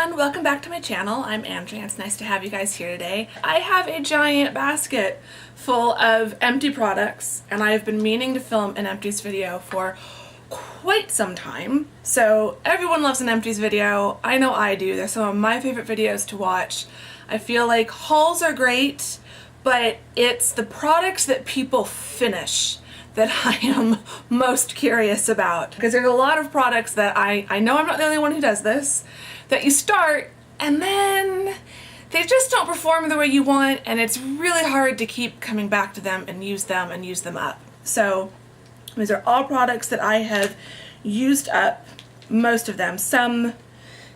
everyone, welcome back to my channel. I'm Andrea. It's nice to have you guys here today. I have a giant basket full of empty products and I have been meaning to film an empties video for quite some time. So everyone loves an empties video. I know I do. They're some of my favorite videos to watch. I feel like hauls are great, but it's the products that people finish that I am most curious about. Because there's a lot of products that I know I'm not the only one who does this, that you start and then they just don't perform the way you want and it's really hard to keep coming back to them and use them up. So these are all products that I have used up, most of them. Some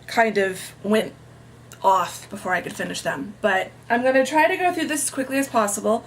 kind of went off before I could finish them, but I'm going to try to go through this as quickly as possible.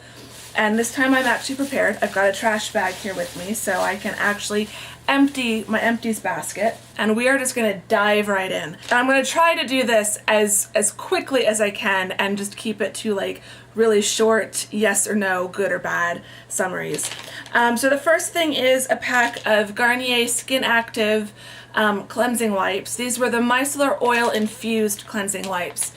And this time I'm actually prepared. I've got a trash bag here with me so I can actually empty my empties basket, and we are just going to dive right in. And I'm going to try to do this as quickly as I can and just keep it to like really short yes or no, good or bad summaries. So the first thing is a pack of Garnier Skin Active cleansing wipes. These were the micellar oil infused cleansing wipes.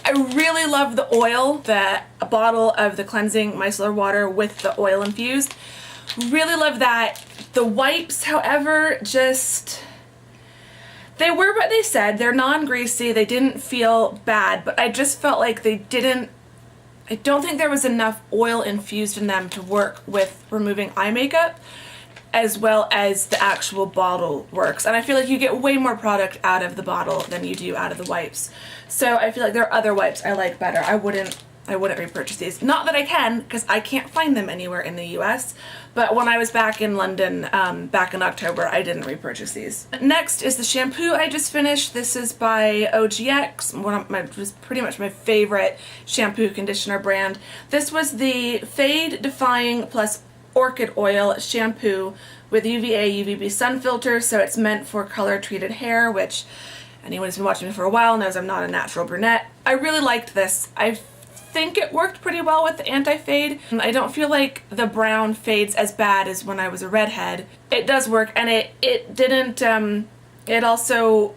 I really love the oil, the bottle of the cleansing micellar water with the oil infused. Really love that. The wipes, however, they were what they said. They're non-greasy. They didn't feel bad, but I just felt like I don't think there was enough oil infused in them to work with removing eye makeup as well as the actual bottle works. And I feel like you get way more product out of the bottle than you do out of the wipes. So I feel like there are other wipes I like better. I wouldn't repurchase these. Not that I can, because I can't find them anywhere in the US, but when I was back in London back in October, I didn't repurchase these. Next is the shampoo I just finished. This is by OGX, was pretty much my favorite shampoo conditioner brand. This was the Fade Defying Plus Orchid Oil shampoo with UVA UVB sun filter, so it's meant for color treated hair, which anyone who's been watching me for a while knows I'm not a natural brunette. I really liked this. I think it worked pretty well with the anti-fade. I don't feel like the brown fades as bad as when I was a redhead. It does work, and it didn't, it also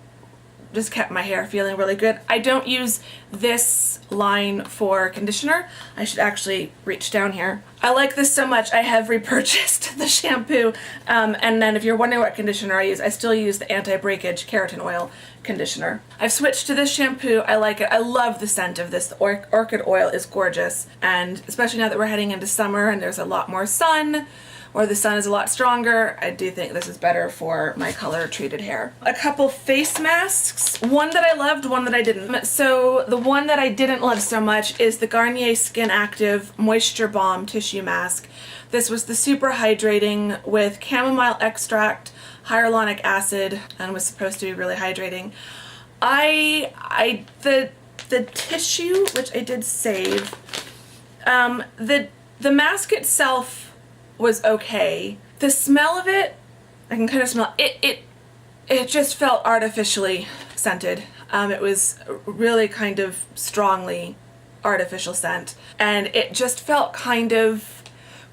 just kept my hair feeling really good. I don't use this line for conditioner. I should actually reach down here. I like this so much I have repurchased the shampoo, and then if you're wondering what conditioner I use, I still use the anti-breakage keratin oil conditioner. I've switched to this shampoo. I like it. I love the scent of this. The orchid oil is gorgeous, and especially now that we're heading into summer and there's a lot more sun, or the sun is a lot stronger, I do think this is better for my color treated hair. A couple face masks, one that I loved, one that I didn't. So the one that I didn't love so much is the Garnier Skin Active Moisture Balm Tissue Mask. This was the super hydrating with chamomile extract, hyaluronic acid, and was supposed to be really hydrating. The tissue, which I did save, the mask itself was okay. The smell of it, I can kind of smell it. It just felt artificially scented. It was really kind of strongly artificial scent, and it just felt kind of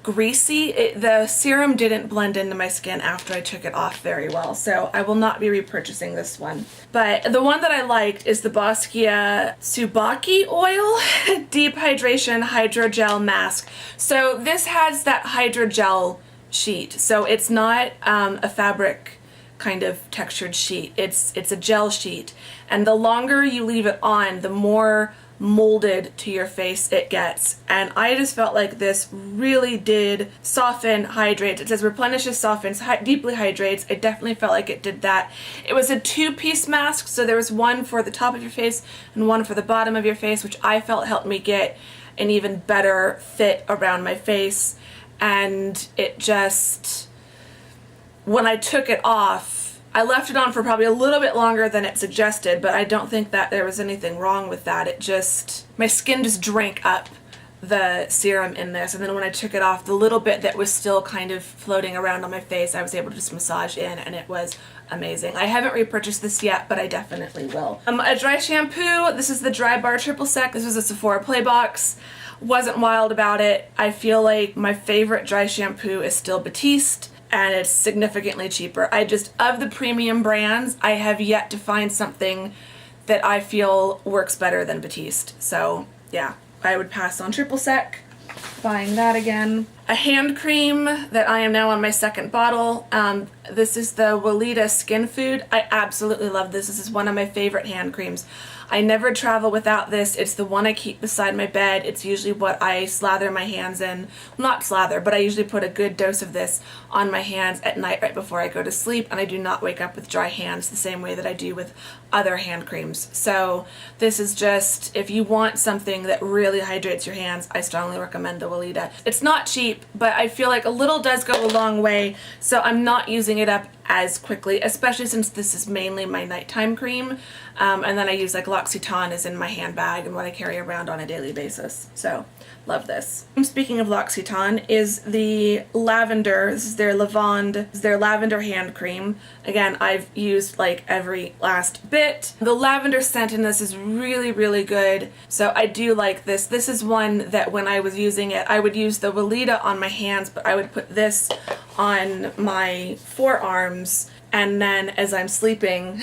greasy. The serum didn't blend into my skin after I took it off very well, so I will not be repurchasing this one. But the one that I liked is the Boscia Tsubaki Oil Deep Hydration Hydrogel Mask. So this has that hydrogel sheet, so it's not a fabric kind of textured sheet. It's a gel sheet, and the longer you leave it on, the more molded to your face it gets, and I just felt like this really did soften, hydrate. It says replenishes, softens, deeply hydrates. I definitely felt like it did that. It was a two-piece mask, so there was one for the top of your face and one for the bottom of your face, which I felt helped me get an even better fit around my face. And it just, when I took it off, I left it on for probably a little bit longer than it suggested, but I don't think that there was anything wrong with that. It just, my skin just drank up the serum in this, and then when I took it off, the little bit that was still kind of floating around on my face, I was able to just massage in, and it was amazing. I haven't repurchased this yet, but I definitely will. A dry shampoo. This is the Dry Bar Triple Sec. This was a Sephora Play Box. Wasn't wild about it. I feel like my favorite dry shampoo is still Batiste, and it's significantly cheaper. Of the premium brands, I have yet to find something that I feel works better than Batiste. So yeah, I would pass on Triple Sec, buying that again. A hand cream that I am now on my second bottle. This is the Weleda Skin Food. I absolutely love this. This is one of my favorite hand creams. I never travel without this. It's the one I keep beside my bed. It's usually what I slather my hands in. Not slather, but I usually put a good dose of this on my hands at night right before I go to sleep, and I do not wake up with dry hands the same way that I do with other hand creams. So this is just, if you want something that really hydrates your hands, I strongly recommend the Weleda. It's not cheap, but I feel like a little does go a long way, so I'm not using it up as quickly, especially since this is mainly my nighttime cream. And then I use like L'Occitane is in my handbag and what I carry around on a daily basis. So love this. Speaking of L'Occitane is the lavender. This is their lavender hand cream. Again, I've used like every last bit. The lavender scent in this is really, really good. So I do like this. This is one that when I was using it, I would use the Weleda on my hands, but I would put this on my forearms, and then as I'm sleeping,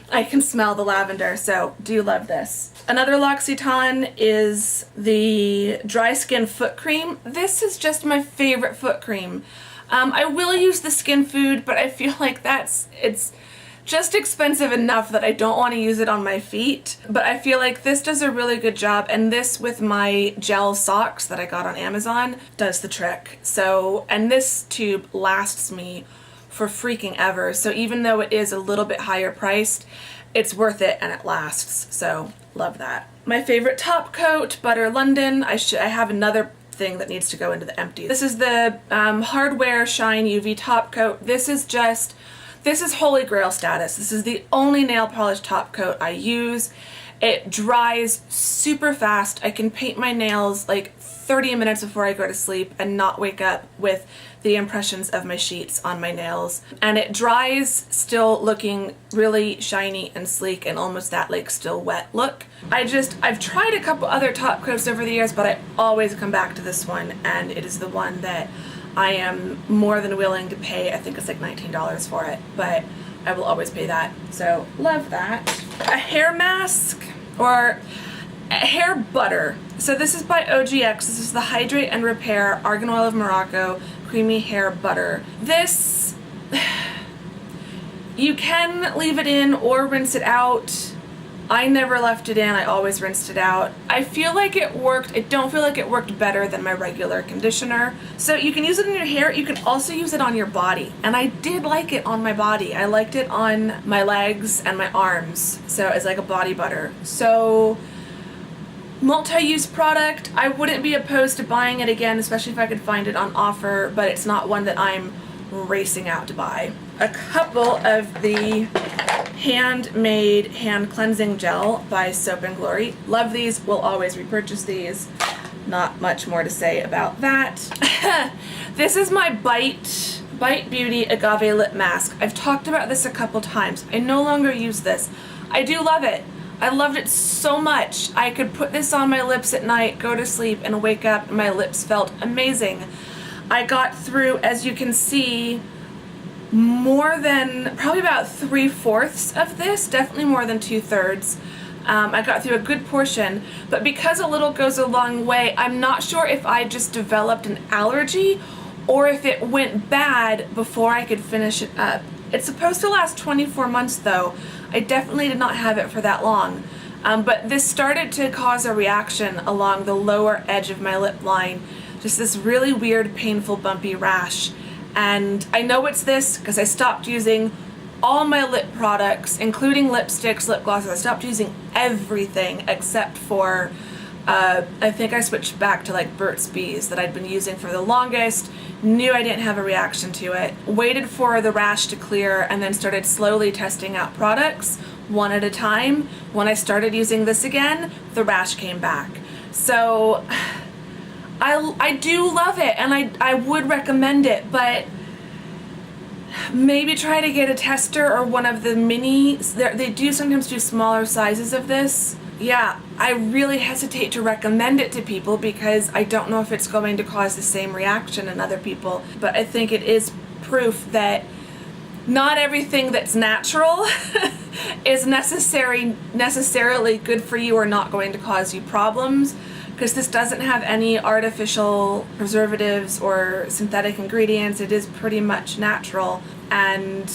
I can smell the lavender, so do love this. Another L'Occitane is the Dry Skin Foot Cream. This is just my favorite foot cream. I will use the Skin Food, but I feel like it's just expensive enough that I don't want to use it on my feet. But I feel like this does a really good job, and this with my gel socks that I got on Amazon does the trick. So, and this tube lasts me for freaking ever. So even though it is a little bit higher priced, it's worth it and it lasts. So love that. My favorite top coat, Butter London. I have another thing that needs to go into the empty. This is the Hardwear Shine UV top coat. This is holy grail status. This is the only nail polish top coat I use. It dries super fast. I can paint my nails like 30 minutes before I go to sleep and not wake up with the impressions of my sheets on my nails. And it dries still looking really shiny and sleek and almost that like still wet look. I've tried a couple other top coats over the years, but I always come back to this one, and it is the one that I am more than willing to pay. I think it's like $19 for it, but I will always pay that. So love that. A hair mask or a hair butter. So this is by OGX. This is the Hydrate and Repair Argan Oil of Morocco Creamy Hair Butter. This, you can leave it in or rinse it out. I never left it in, I always rinsed it out. I feel like it worked. I don't feel like it worked better than my regular conditioner. So you can use it in your hair, you can also use it on your body. And I did like it on my body. I liked it on my legs and my arms. So it's like a body butter. So multi-use product. I wouldn't be opposed to buying it again, especially if I could find it on offer, but it's not one that I'm racing out to buy. A couple of the handmade hand cleansing gel by Soap and Glory. Love these, will always repurchase these. Not much more to say about that. This is my Bite Beauty Agave Lip Mask. I've talked about this a couple times. I no longer use this. I do love it. I loved it so much. I could put this on my lips at night, go to sleep, and wake up, and my lips felt amazing. I got through, as you can see, more than, probably about 3/4 of this, definitely more than 2/3. I got through a good portion, but because a little goes a long way, I'm not sure if I just developed an allergy or if it went bad before I could finish it up. It's supposed to last 24 months though. I definitely did not have it for that long. But this started to cause a reaction along the lower edge of my lip line. Just this really weird, painful, bumpy rash. And I know it's this because I stopped using all my lip products, including lipsticks, lip glosses. I stopped using everything except for, I think I switched back to like Burt's Bees that I'd been using for the longest. Knew I didn't have a reaction to it. Waited for the rash to clear and then started slowly testing out products one at a time. When I started using this again, the rash came back. So I do love it, and I would recommend it, but maybe try to get a tester or one of the minis. They do sometimes do smaller sizes of this. Yeah, I really hesitate to recommend it to people because I don't know if it's going to cause the same reaction in other people, but I think it is proof that not everything that's natural is necessarily good for you or not going to cause you problems, because this doesn't have any artificial preservatives or synthetic ingredients. It is pretty much natural and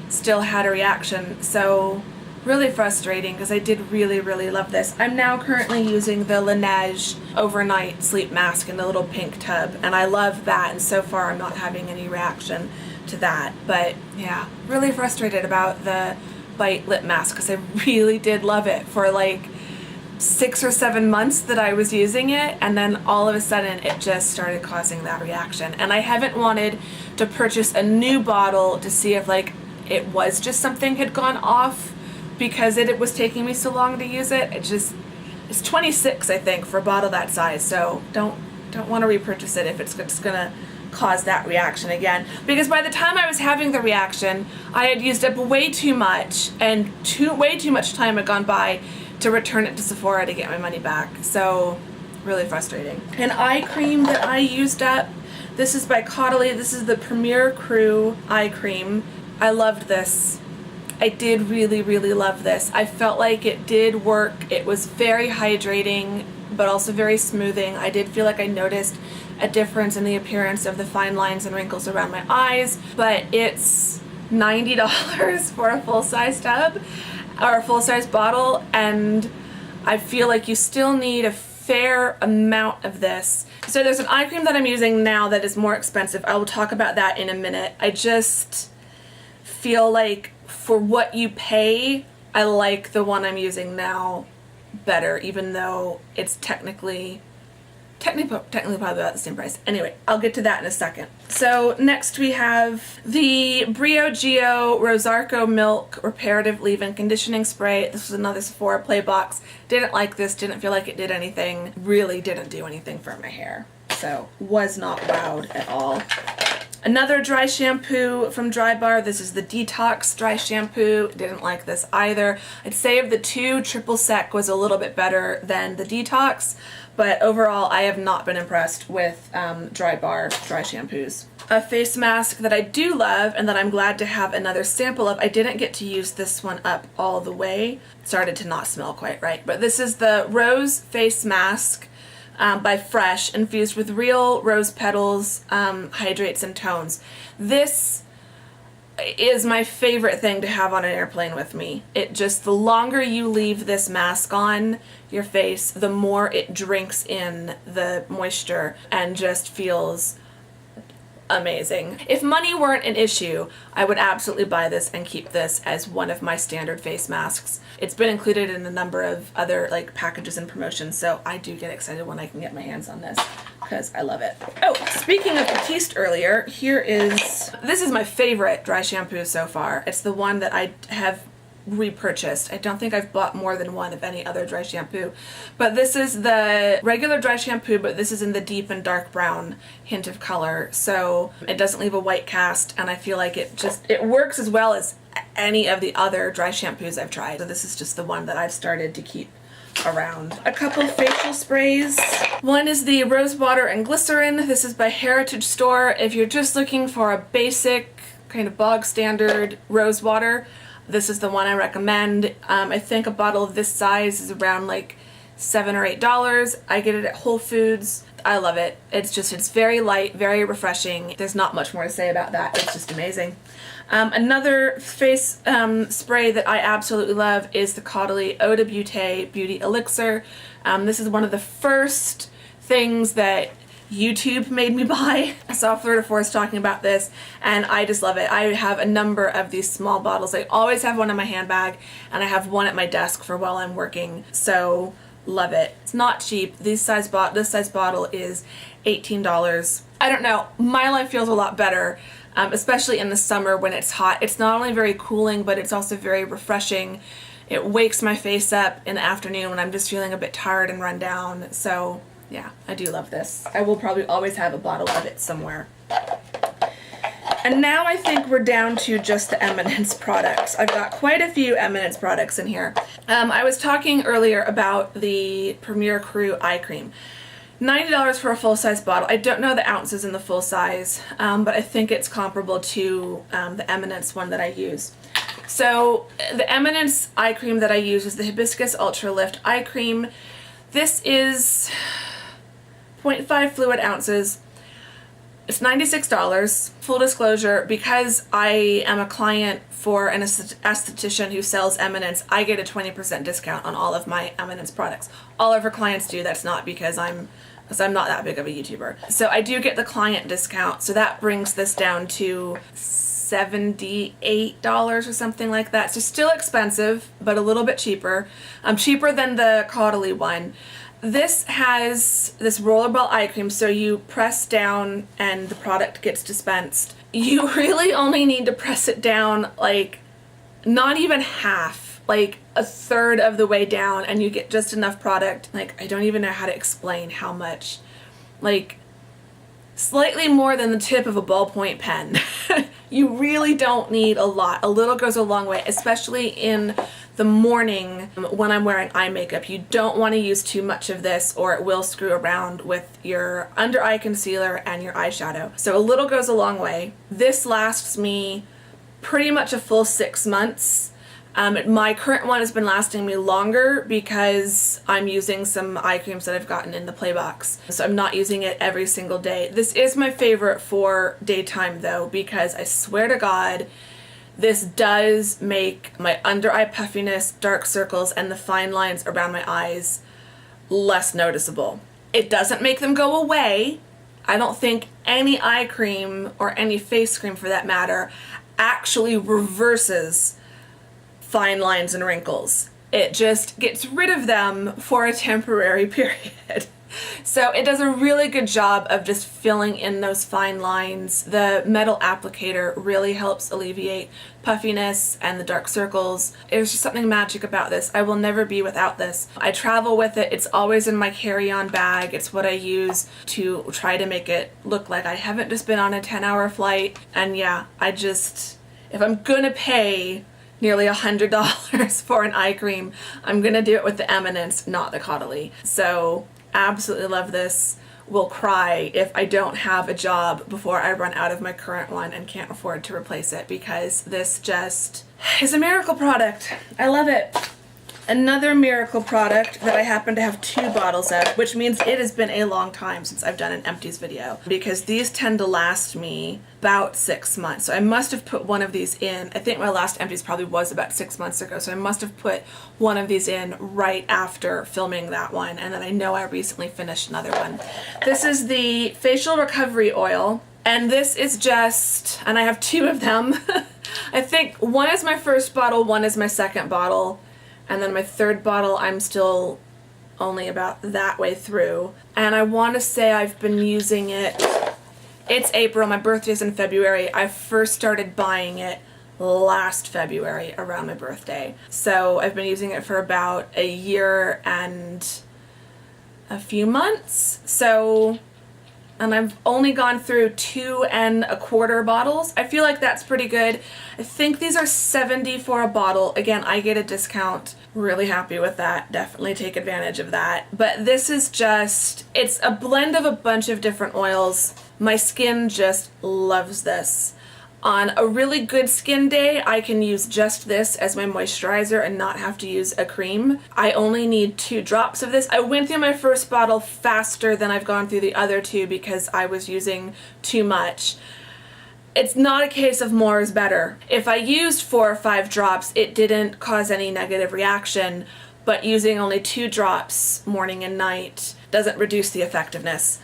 still had a reaction. So really frustrating, because I did really, really love this. I'm now currently using the Laneige overnight sleep mask in a little pink tub, and I love that, and so far I'm not having any reaction to that. But yeah, really frustrated about the Bite lip mask, because I really did love it for like 6 or 7 months that I was using it, and then all of a sudden it just started causing that reaction. And I haven't wanted to purchase a new bottle to see if like it was just something had gone off because it was taking me so long to use it. It's $26, I think, for a bottle that size, so don't want to repurchase it if it's just gonna cause that reaction again, because by the time I was having the reaction I had used up way too much, and way too much time had gone by to return it to Sephora to get my money back. So really frustrating. An eye cream that I used up, this is by Caudalie. This is the Premier Crew eye cream. I loved this. I did really, really love this. I felt like it did work. It was very hydrating but also very smoothing. I did feel like I noticed a difference in the appearance of the fine lines and wrinkles around my eyes, but it's $90 for a full-size tub or a full-size bottle, and I feel like you still need a fair amount of this. So there's an eye cream that I'm using now that is more expensive. I will talk about that in a minute. I just feel like for what you pay, I like the one I'm using now better, even though it's technically probably about the same price. Anyway, I'll get to that in a second. So next we have the Briogeo Rosarco Milk Reparative Leave-In Conditioning Spray. This was another Sephora Play box. Didn't like this, didn't feel like it did anything. Really didn't do anything for my hair. So was not wowed at all. Another dry shampoo from Drybar. This is the Detox Dry Shampoo. Didn't like this either. I'd say of the two, Triple Sec was a little bit better than the Detox, but overall I have not been impressed with Drybar dry shampoos. A face mask that I do love and that I'm glad to have another sample of. I didn't get to use this one up all the way. It started to not smell quite right, but this is the Rose Face Mask by Fresh, infused with real rose petals, hydrates, and tones. This is my favorite thing to have on an airplane with me. It just, the longer you leave this mask on your face, the more it drinks in the moisture and just feels amazing. If money weren't an issue, I would absolutely buy this and keep this as one of my standard face masks. It's been included in a number of other like packages and promotions, so I do get excited when I can get my hands on this because I love it. Oh, speaking of Batiste earlier, this is my favorite dry shampoo so far. It's the one that I have repurchased. I don't think I've bought more than one of any other dry shampoo, but this is the regular dry shampoo, but this is in the deep and dark brown hint of color, so it doesn't leave a white cast, and I feel like it works as well as any of the other dry shampoos I've tried. So this is just the one that I've started to keep around. A couple facial sprays. One is the Rose Water and Glycerin. This is by Heritage Store. If you're just looking for a basic kind of bog standard rose water, this is the one I recommend. I think a bottle of this size is around like $7 or $8. I get it at Whole Foods. I love it. It's very light, very refreshing. There's not much more to say about that. It's just amazing. Another face spray that I absolutely love is the Caudalie Eau de Beauté Beauty Elixir. This is one of the first things that YouTube made me buy. I saw Fleur de Force talking about this and I just love it. I have a number of these small bottles. I always have one in my handbag and I have one at my desk for while I'm working, so love it. It's not cheap. This size bottle is $18. I don't know, my life feels a lot better, especially in the summer when it's hot. It's not only very cooling, but it's also very refreshing. It wakes my face up in the afternoon when I'm just feeling a bit tired and run down, so yeah, I do love this. I will probably always have a bottle of it somewhere. And now I think we're down to just the Eminence products. I've got quite a few Eminence products in here. I was talking earlier about the Premier Crew eye cream. $90 for a full-size bottle. I don't know the ounces in the full size, but I think it's comparable to the Eminence one that I use. So the Eminence eye cream that I use is the Hibiscus Ultra Lift eye cream. This is 0.5 fluid ounces. It's $96. Full disclosure, because I am a client for an esthetician who sells Eminence, I get a 20% discount on all of my Eminence products. All of her clients do. That's not because I'm not that big of a YouTuber. So I do get the client discount, so that brings this down to $78 or something like that. So still expensive, but a little bit cheaper. Cheaper than the Caudalie one. This has this rollerball eye cream, so you press down and the product gets dispensed. You really only need to press it down like not even half, like a third of the way down, and you get just enough product. Like, I don't even know how to explain how much. Like, slightly more than the tip of a ballpoint pen. You really don't need a lot. A little goes a long way, especially in the morning when I'm wearing eye makeup. You don't want to use too much of this or it will screw around with your under eye concealer and your eyeshadow. So a little goes a long way. This lasts me pretty much a full 6 months. My current one has been lasting me longer because I'm using some eye creams that I've gotten in the play box. So I'm not using it every single day. This is my favorite for daytime though, because I swear to God, this does make my under eye puffiness, dark circles, and the fine lines around my eyes less noticeable. It doesn't make them go away. I don't think any eye cream, or any face cream for that matter, actually reverses fine lines and wrinkles. It just gets rid of them for a temporary period. So it does a really good job of just filling in those fine lines. The metal applicator really helps alleviate puffiness and the dark circles. There's just something magic about this. I will never be without this. I travel with it. It's always in my carry-on bag. It's what I use to try to make it look like I haven't just been on a 10-hour flight. And yeah, if I'm gonna pay nearly $100 for an eye cream, I'm gonna do it with the Eminence, not the Caudalie. So absolutely love this. Will cry if I don't have a job before I run out of my current one and can't afford to replace it, because this just is a miracle product. I love it. Another miracle product that I happen to have 2 bottles of, which means it has been a long time since I've done an Empties video, because these tend to last me about 6 months. So I must have put one of these in. I think my last Empties probably was about 6 months ago, so I must have put one of these in right after filming that one, and then I know I recently finished another one. This is the Facial Recovery Oil, and this is just, and I have 2 of them. I think one is my first bottle, one is my second bottle. And then my third bottle, I'm still only about that way through. And I want to say I've been using it, it's April, my birthday's in February. I first started buying it last February around my birthday. So I've been using it for about a year and a few months. And I've only gone through 2 1/4 bottles. I feel like that's pretty good. I think these are $70 for a bottle. Again, I get a discount. Really happy with that. Definitely take advantage of that. But this is just, it's a blend of a bunch of different oils. My skin just loves this. On a really good skin day, I can use just this as my moisturizer and not have to use a cream. I only need 2 drops of this. I went through my first bottle faster than I've gone through the other 2 because I was using too much. It's not a case of more is better. If I used 4 or 5 drops, it didn't cause any negative reaction, but using only 2 drops morning and night doesn't reduce the effectiveness.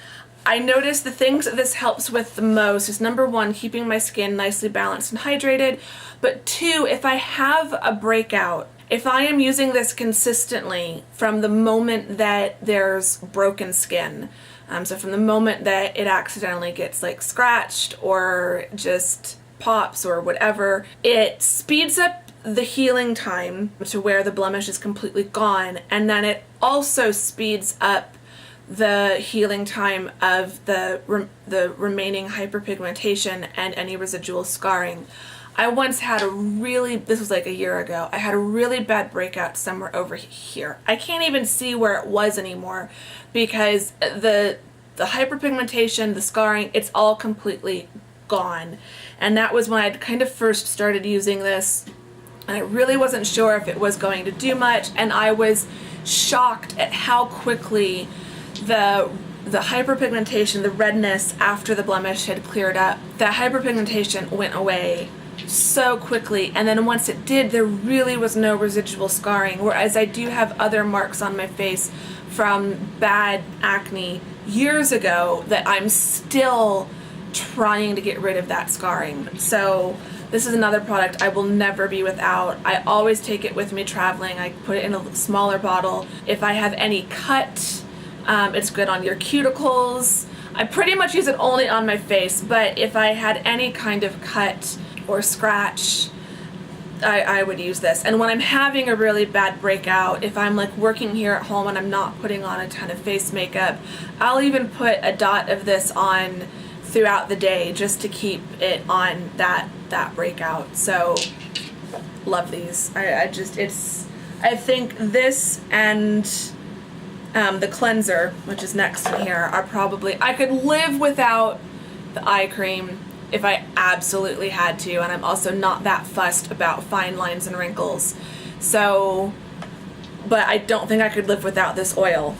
I noticed the things that this helps with the most is, number 1, keeping my skin nicely balanced and hydrated, but 2, if I have a breakout, if I am using this consistently from the moment that there's broken skin, so from the moment that it accidentally gets like scratched or just pops or whatever, it speeds up the healing time to where the blemish is completely gone, and then it also speeds up the healing time of the remaining hyperpigmentation and any residual scarring. I once had this was like a year ago, I had a really bad breakout somewhere over here. I can't even see where it was anymore because the hyperpigmentation, the scarring, it's all completely gone. And that was when I'd kind of first started using this and I really wasn't sure if it was going to do much, and I was shocked at how quickly the hyperpigmentation, the redness after the blemish had cleared up, the hyperpigmentation went away so quickly, and then once it did, there really was no residual scarring, whereas I do have other marks on my face from bad acne years ago that I'm still trying to get rid of that scarring. So this is another product I will never be without. I always take it with me traveling. I put it in a smaller bottle. If I have any cut, it's good on your cuticles. I pretty much use it only on my face, but if I had any kind of cut or scratch, I would use this. And when I'm having a really bad breakout, if I'm like working here at home and I'm not putting on a ton of face makeup, I'll even put a dot of this on throughout the day just to keep it on that breakout. So love these. I think this and the cleanser, which is next in here, are probably, I could live without the eye cream if I absolutely had to, and I'm also not that fussed about fine lines and wrinkles. So, but I don't think I could live without this oil.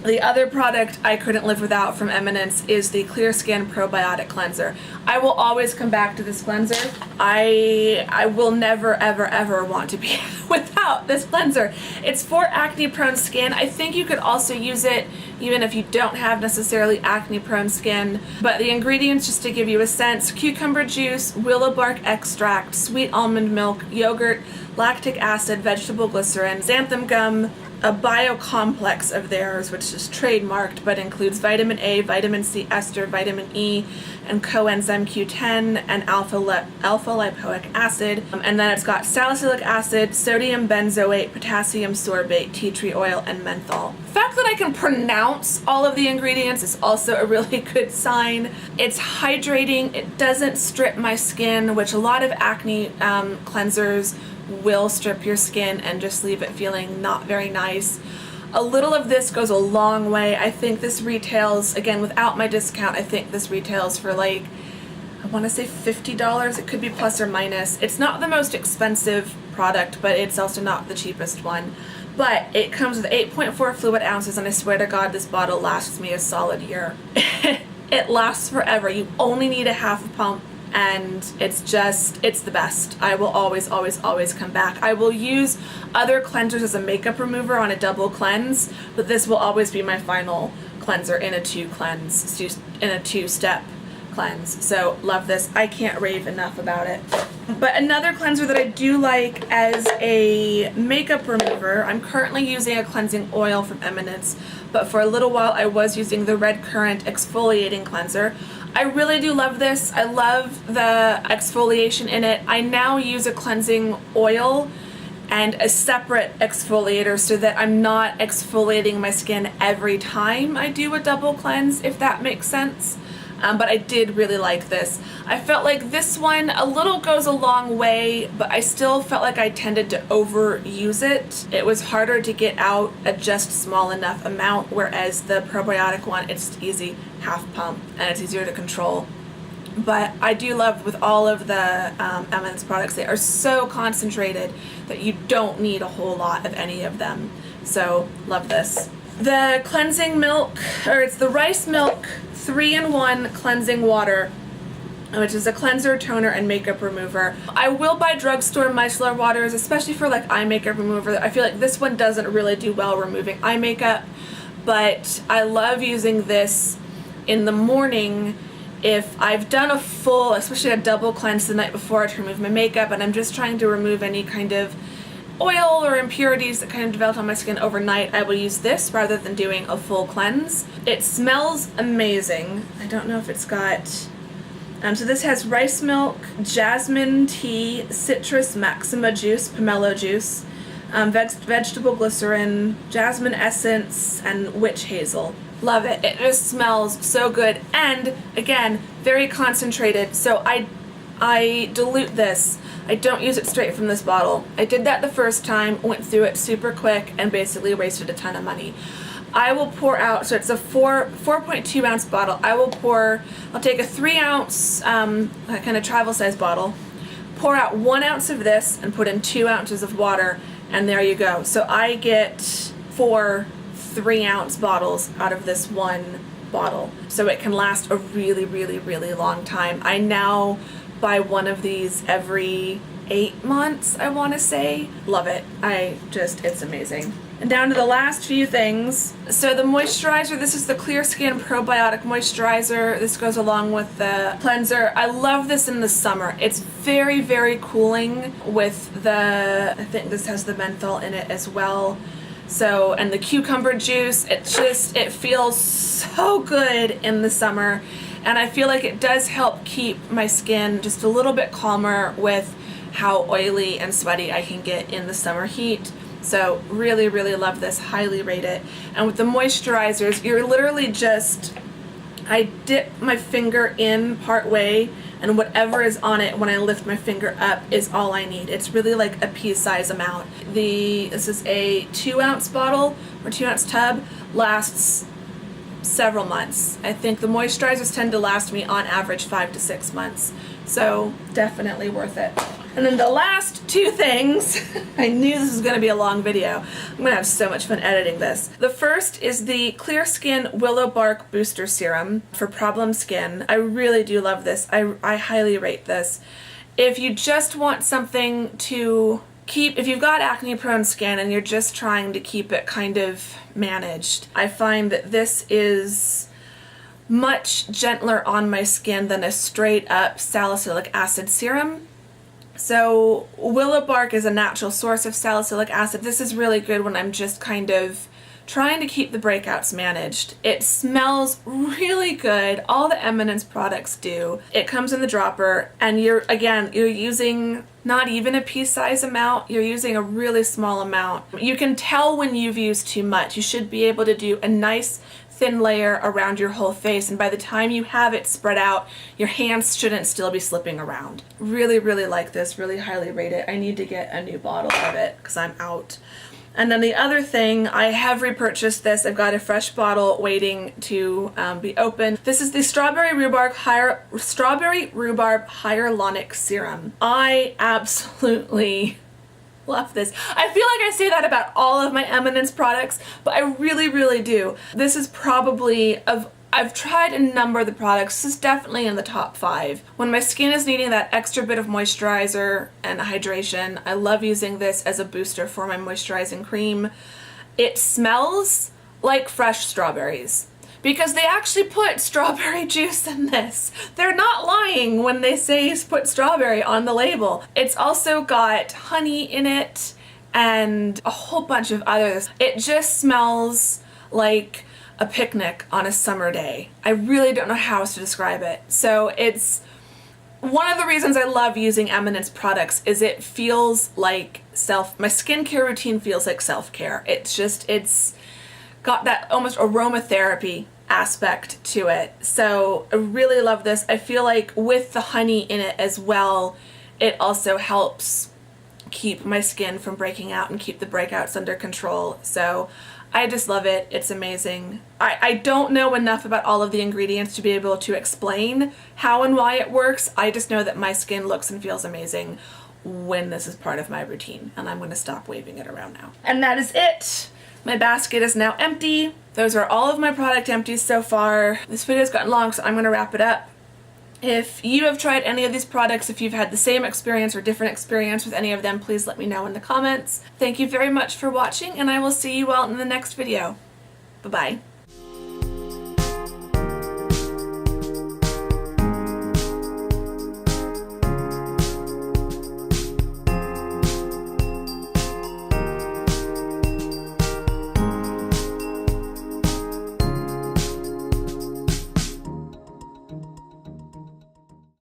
The other product I couldn't live without from Eminence is the Clear Skin Probiotic Cleanser. I will always come back to this cleanser. I will never, ever, ever want to be without this cleanser. It's for acne-prone skin. I think you could also use it even if you don't have necessarily acne-prone skin. But the ingredients, just to give you a sense: cucumber juice, willow bark extract, sweet almond milk, yogurt, lactic acid, vegetable glycerin, xanthan gum, a biocomplex of theirs, which is trademarked, but includes vitamin A, vitamin C ester, vitamin E, and coenzyme Q10, and alpha lipoic acid. And then it's got salicylic acid, sodium benzoate, potassium sorbate, tea tree oil, and menthol. The fact that I can pronounce all of the ingredients is also a really good sign. It's hydrating, it doesn't strip my skin, which a lot of acne cleansers will strip your skin and just leave it feeling not very nice. A little of this goes a long way. I think this retails, again without my discount, I think this retails for like, I want to say $50. It could be plus or minus. It's not the most expensive product, but it's also not the cheapest one. But it comes with 8.4 fluid ounces, and I swear to God this bottle lasts me a solid year. It lasts forever. You only need a half pump, and it's the best. I will always, always, always come back. I will use other cleansers as a makeup remover on a double cleanse, but this will always be my final cleanser in a two-step cleanse. So love this. I can't rave enough about it. But another cleanser that I do like as a makeup remover, I'm currently using a cleansing oil from Eminence, but for a little while I was using the Red Currant exfoliating cleanser. I really do love this. I love the exfoliation in it. I now use a cleansing oil and a separate exfoliator so that I'm not exfoliating my skin every time I do a double cleanse, if that makes sense. But I did really like this. I felt like this one a little goes a long way, but I still felt like I tended to overuse it. It was harder to get out a just small enough amount, whereas the probiotic one, it's easy, half pump, and it's easier to control. But I do love with all of the Eminence products, they are so concentrated that you don't need a whole lot of any of them. So love this. The cleansing milk, or it's the rice milk 3-in-1 cleansing water, which is a cleanser, toner, and makeup remover. I will buy drugstore micellar waters, especially for like eye makeup remover. I feel like this one doesn't really do well removing eye makeup, but I love using this in the morning if I've done a full, especially a double cleanse the night before to remove my makeup, and I'm just trying to remove any kind of oil or impurities that kind of developed on my skin overnight. I will use this rather than doing a full cleanse. It smells amazing. I don't know if it's got, so this has rice milk, jasmine tea, citrus maxima juice, pomelo juice, vegetable glycerin, jasmine essence, and witch hazel. Love it. It just smells so good, and again, very concentrated. So I dilute this. I don't use it straight from this bottle. I did that the first time, went through it super quick, and basically wasted a ton of money. I will pour out, so it's a 4.2 ounce bottle. I'll take a 3 ounce kind of travel size bottle, pour out 1 ounce of this and put in 2 ounces of water, and there you go. So I get 4 3-ounce bottles out of this one bottle. So it can last a really, really, really long time. I now buy one of these every 8 months, I want to say. Love it. It's amazing. And down to the last few things. So the moisturizer, this is the Clear Skin Probiotic Moisturizer. This goes along with the cleanser. I love this in the summer. It's very, very cooling with the, I think this has the menthol in it as well. So, and the cucumber juice, it feels so good in the summer. And I feel like it does help keep my skin just a little bit calmer with how oily and sweaty I can get in the summer heat. So really, really love this, highly rate it. And with the moisturizers, you're literally just, I dip my finger in part way, and whatever is on it when I lift my finger up is all I need. It's really like a pea size amount. This is a 2-ounce bottle or 2-ounce tub, lasts several months. I think the moisturizers tend to last me on average 5 to 6 months. So definitely worth it. And then the last 2 things, I knew this was going to be a long video. I'm going to have so much fun editing this. The first is the Clear Skin Willow Bark Booster Serum for problem skin. I really do love this. I highly rate this. If you just want something to keep, if you've got acne prone skin and you're just trying to keep it kind of managed, I find that this is much gentler on my skin than a straight up salicylic acid serum. So willow bark is a natural source of salicylic acid. This is really good when I'm just kind of trying to keep the breakouts managed. It smells really good. All the Eminence products do. It comes in the dropper, and you're using not even a pea size amount. You're using a really small amount. You can tell when you've used too much. You should be able to do a nice thin layer around your whole face, and by the time you have it spread out, your hands shouldn't still be slipping around. Really, really like this, really highly rate it. I need to get a new bottle of it because I'm out. And then the other thing, I have repurchased this. I've got a fresh bottle waiting to be opened. This is the Strawberry Rhubarb Hyaluronic Serum. I absolutely love this. I feel like I say that about all of my Eminence products, but I really, really do. This is probably, I've tried a number of the products. This is definitely in the top 5. When my skin is needing that extra bit of moisturizer and hydration, I love using this as a booster for my moisturizing cream. It smells like fresh strawberries, because they actually put strawberry juice in this. They're not lying when they say put strawberry on the label. It's also got honey in it and a whole bunch of others. It just smells like a picnic on a summer day. I really don't know how else to describe it. So it's one of the reasons I love using Eminence products is it feels like my skincare routine feels like self-care. It's got that almost aromatherapy aspect to it. So I really love this. I feel like with the honey in it as well, it also helps keep my skin from breaking out and keep the breakouts under control. So I just love it. It's amazing. I don't know enough about all of the ingredients to be able to explain how and why it works. I just know that my skin looks and feels amazing when this is part of my routine, and I'm going to stop waving it around now. And that is it. My basket is now empty. Those are all of my product empties so far. This video's gotten long, so I'm going to wrap it up. If you have tried any of these products, if you've had the same experience or different experience with any of them, please let me know in the comments. Thank you very much for watching, and I will see you all in the next video. Bye-bye.